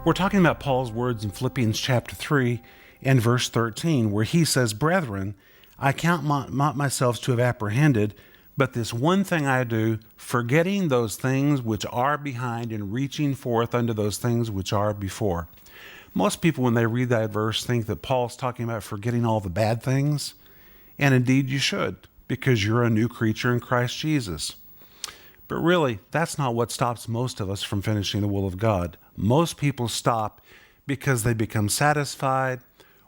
We're talking about Paul's words in Philippians chapter 3 and verse 13, where he says, "Brethren, I count not myself to have apprehended, but this one thing I do, forgetting those things which are behind and reaching forth unto those things which are before." Most people, when they read that verse, think that Paul's talking about forgetting all the bad things. And indeed you should, because you're a new creature in Christ Jesus. But really, that's not what stops most of us from finishing the will of God. Most people stop because they become satisfied,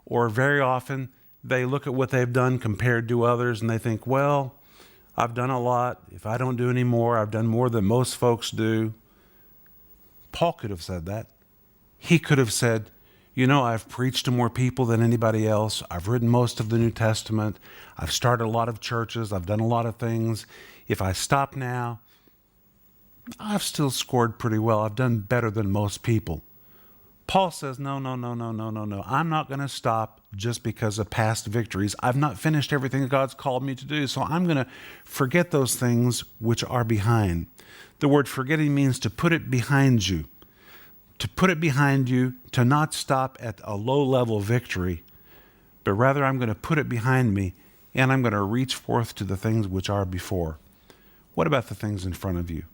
or very often they look at what they've done compared to others and they think, well, I've done a lot. If I don't do any more, I've done more than most folks do. Paul could have said that. He could have said, I've preached to more people than anybody else. I've written most of the New Testament. I've started a lot of churches. I've done a lot of things. If I stop now, I've still scored pretty well. I've done better than most people. Paul says, no. I'm not going to stop just because of past victories. I've not finished everything that God's called me to do, so I'm going to forget those things which are behind. The word forgetting means to put it behind you. To put it behind you, to not stop at a low-level victory, but rather I'm going to put it behind me, and I'm going to reach forth to the things which are before. What about the things in front of you?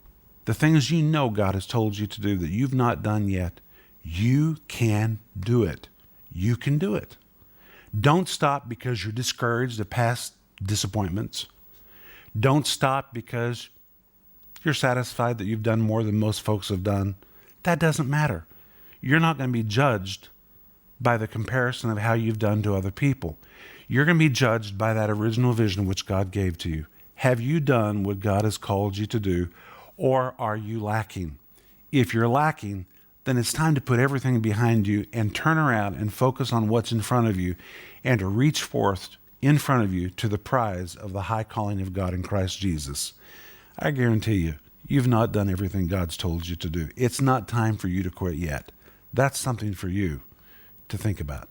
The things you know God has told you to do that you've not done yet. You can do it. You can do it. Don't stop because you're discouraged at past disappointments. Don't stop because you're satisfied that you've done more than most folks have done. That doesn't matter. You're not going to be judged by the comparison of how you've done to other people. You're going to be judged by that original vision which God gave to you. Have you done what God has called you to do, or are you lacking? If you're lacking, then it's time to put everything behind you and turn around and focus on what's in front of you and to reach forth in front of you to the prize of the high calling of God in Christ Jesus. I guarantee you, you've not done everything God's told you to do. It's not time for you to quit yet. That's something for you to think about.